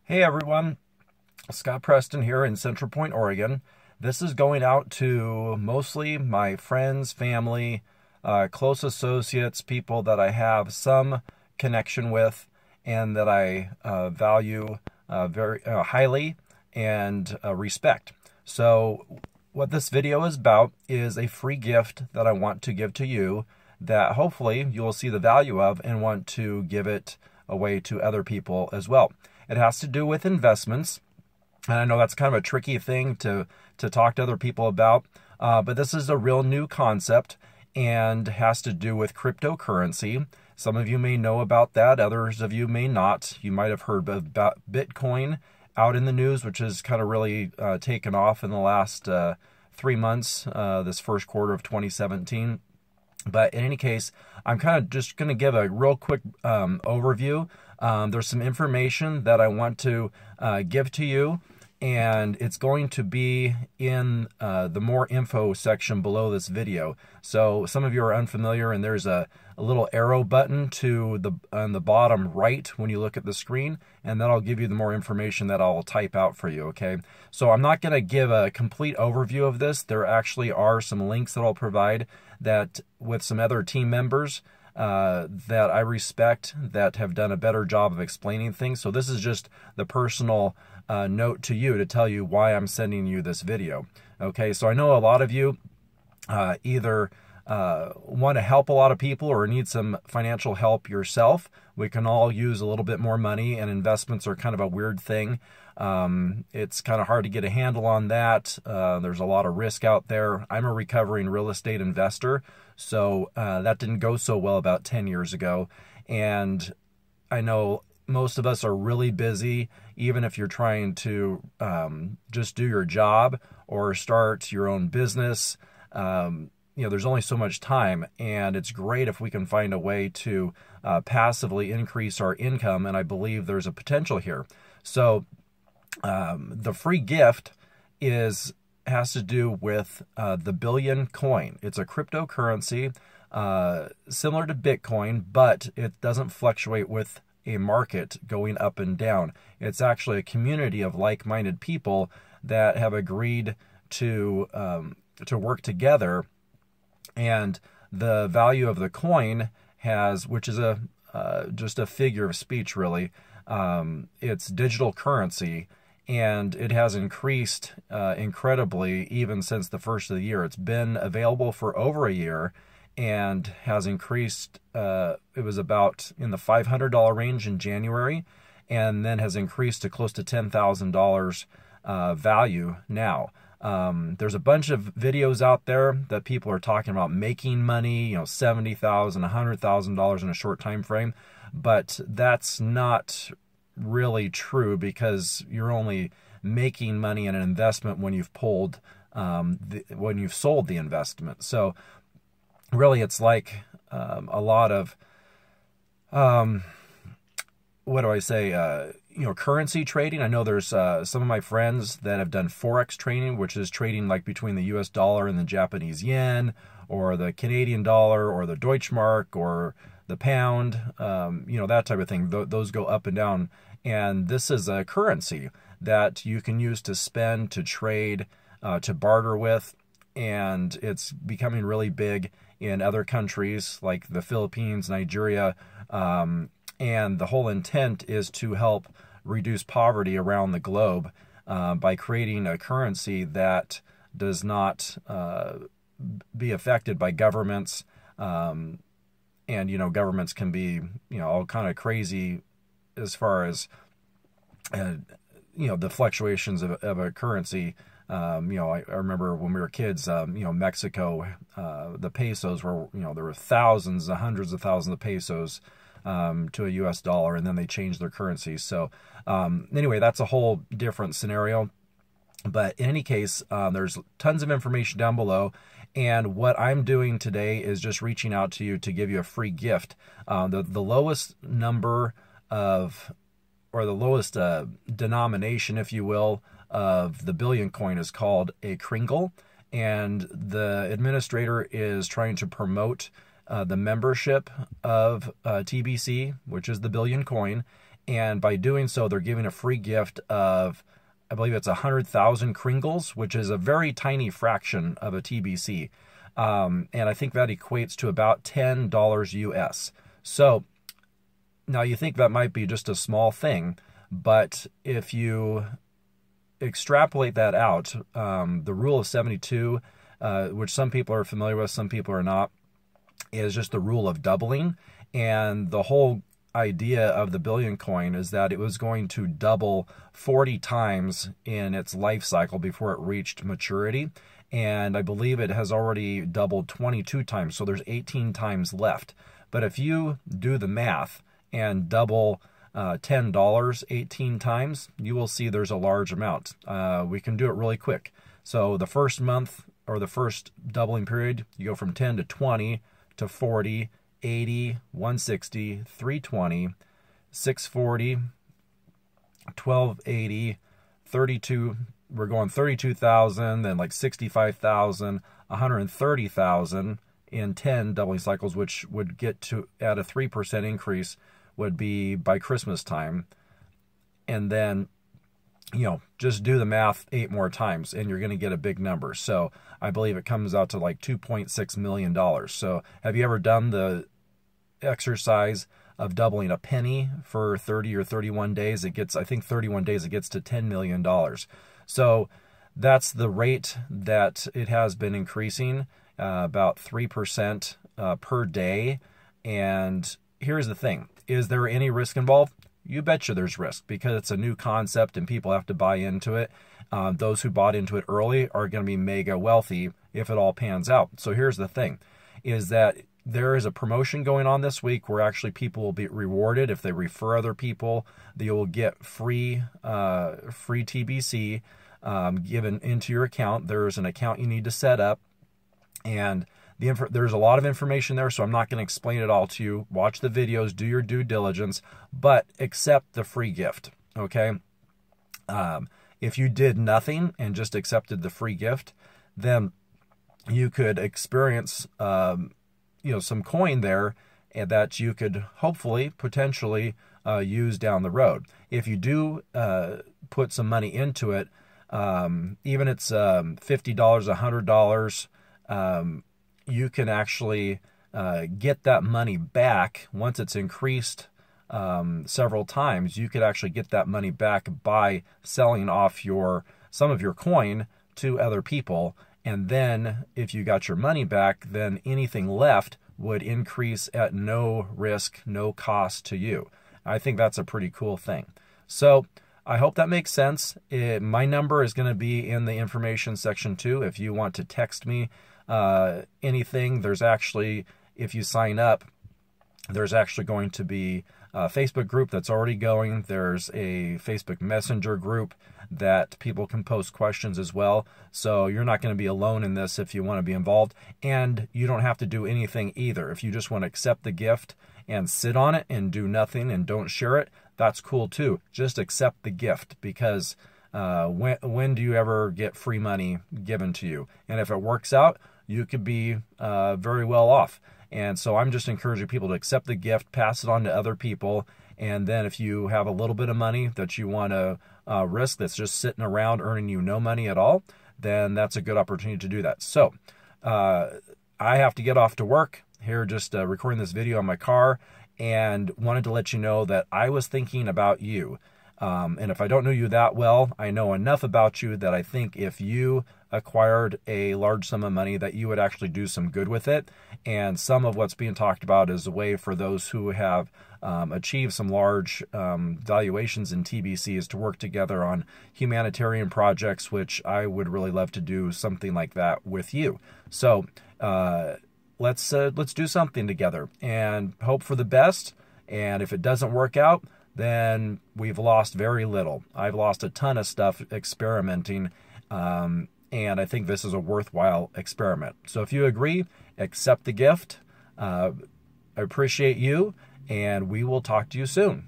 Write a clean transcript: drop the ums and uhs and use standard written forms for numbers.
Hey everyone, Scott Preston here in Central Point, Oregon. This is going out to mostly my friends, family, close associates, people that I have some connection with and that I value very highly and respect. So what this video is about is a free gift that I want to give to you that hopefully you will see the value of and want to give it away to other people as well. It has to do with investments. And I know that's kind of a tricky thing to talk to other people about, but this is a real new concept and has to do with cryptocurrency. Some of you may know about that, others of you may not. You might have heard about Bitcoin out in the news, which has kind of really taken off in the last 3 months, this first quarter of 2017. But in any case, I'm kind of just going to give a real quick overview. There's some information that I want to give to you, and it's going to be in the more info section below this video. So some of you are unfamiliar, and there's a little arrow button on the bottom right when you look at the screen, and that'll give you the more information that I'll type out for you, okay? So I'm not going to give a complete overview of this. There actually are some links that I'll provide that with some other team members that I respect that have done a better job of explaining things. So this is just the personal note to you to tell you why I'm sending you this video. Okay, so I know a lot of you either want to help a lot of people or need some financial help yourself. We can all use a little bit more money, and investments are kind of a weird thing. It's kind of hard to get a handle on that. There's a lot of risk out there. I'm a recovering real estate investor, so that didn't go so well about 10 years ago. And I know most of us are really busy, even if you're trying to just do your job or start your own business. There's only so much time, and it's great if we can find a way to passively increase our income, and I believe there's a potential here. So the free gift has to do with the Billion coin. It's a cryptocurrency similar to Bitcoin, but it doesn't fluctuate with a market going up and down. It's actually a community of like-minded people that have agreed to work together. And the value of the coin which is just a figure of speech, really. It's digital currency, and it has increased incredibly even since the first of the year. It's been available for over a year and has increased. It was about in the $500 range in January, and then has increased to close to $10,000 value now. There's a bunch of videos out there that people are talking about making money, $70,000, $100,000 in a short time frame, but that's not really true, because you're only making money in an investment when you've when you've sold the investment. So really, it's like a lot of what do I say? Currency trading. I know there's some of my friends that have done Forex trading, which is trading like between the US dollar and the Japanese yen, or the Canadian dollar, or the Deutschmark, or the pound, that type of thing. Those go up and down. And this is a currency that you can use to spend, to trade, to barter with. And it's becoming really big in other countries like the Philippines, Nigeria, and the whole intent is to help reduce poverty around the globe by creating a currency that does not be affected by governments. And, governments can be, all kind of crazy as far as, the fluctuations of a currency. I remember when we were kids, Mexico, the pesos were, there were thousands, hundreds of thousands of pesos to a US dollar, and then they changed their currency. So anyway, that's a whole different scenario. But in any case, there's tons of information down below. And what I'm doing today is just reaching out to you to give you a free gift. The lowest number or the lowest denomination, if you will, of the Billion coin is called a Kringle. And the administrator is trying to promote the membership of TBC, which is the Billion coin. And by doing so, they're giving a free gift of, I believe it's 100,000 Kringles, which is a very tiny fraction of a TBC. And I think that equates to about $10 US. So now you think that might be just a small thing, but if you extrapolate that out, the rule of 72, which some people are familiar with, some people are not, is just the rule of doubling. And the whole idea of the billion coin is that it was going to double 40 times in its life cycle before it reached maturity. And I believe it has already doubled 22 times, so there's 18 times left. But if you do the math and double $10 18 times, you will see there's a large amount. We can do it really quick. So the first month, or the first doubling period, you go from 10 to 20 to 40, 80, 160, 320, 640, 1280, 32, we're going 32,000, then like 65,000, 130,000 in 10 doubling cycles, which would get to, at a 3% increase, would be by Christmas time. And then, you know, just do the math 8 more times and you're going to get a big number. So I believe it comes out to like $2.6 million. So have you ever done the exercise of doubling a penny for 30 or 31 days? It gets, I think 31 days, it gets to $10 million. So that's the rate that it has been increasing, about 3% per day. And here's the thing. Is there any risk involved? You betcha there's risk, because it's a new concept and people have to buy into it. Those who bought into it early are going to be mega wealthy if it all pans out. So here's the thing, is that there is a promotion going on this week where actually people will be rewarded if they refer other people. They will get free TBC given into your account. There's an account you need to set up, and there's a lot of information there, so I'm not going to explain it all to you. Watch the videos, do your due diligence, but accept the free gift, okay? If you did nothing and just accepted the free gift, then you could experience some coin there, and that you could hopefully, potentially use down the road. If you do put some money into it, even it's $50, $100, you can actually get that money back once it's increased several times. You could actually get that money back by selling off some of your coin to other people. And then if you got your money back, then anything left would increase at no risk, no cost to you. I think that's a pretty cool thing. So I hope that makes sense. My number is going to be in the information section too. If you want to text me anything, there's actually, if you sign up, there's actually going to be a Facebook group that's already going. There's a Facebook Messenger group that people can post questions as well. So you're not going to be alone in this if you want to be involved. And you don't have to do anything either. If you just want to accept the gift and sit on it and do nothing and don't share it, that's cool too. Just accept the gift, because when do you ever get free money given to you? And if it works out, you could be very well off. And so I'm just encouraging people to accept the gift, pass it on to other people. And then if you have a little bit of money that you want to risk that's just sitting around earning you no money at all, then that's a good opportunity to do that. So I have to get off to work here, just recording this video on my car, and wanted to let you know that I was thinking about you. And if I don't know you that well, I know enough about you that I think if you acquired a large sum of money, that you would actually do some good with it. And some of what's being talked about is a way for those who have achieved some large valuations in TBCs to work together on humanitarian projects, which I would really love to do something like that with you. So let's do something together and hope for the best. And if it doesn't work out, then we've lost very little. I've lost a ton of stuff experimenting, and I think this is a worthwhile experiment. So if you agree, accept the gift. I appreciate you, and we will talk to you soon.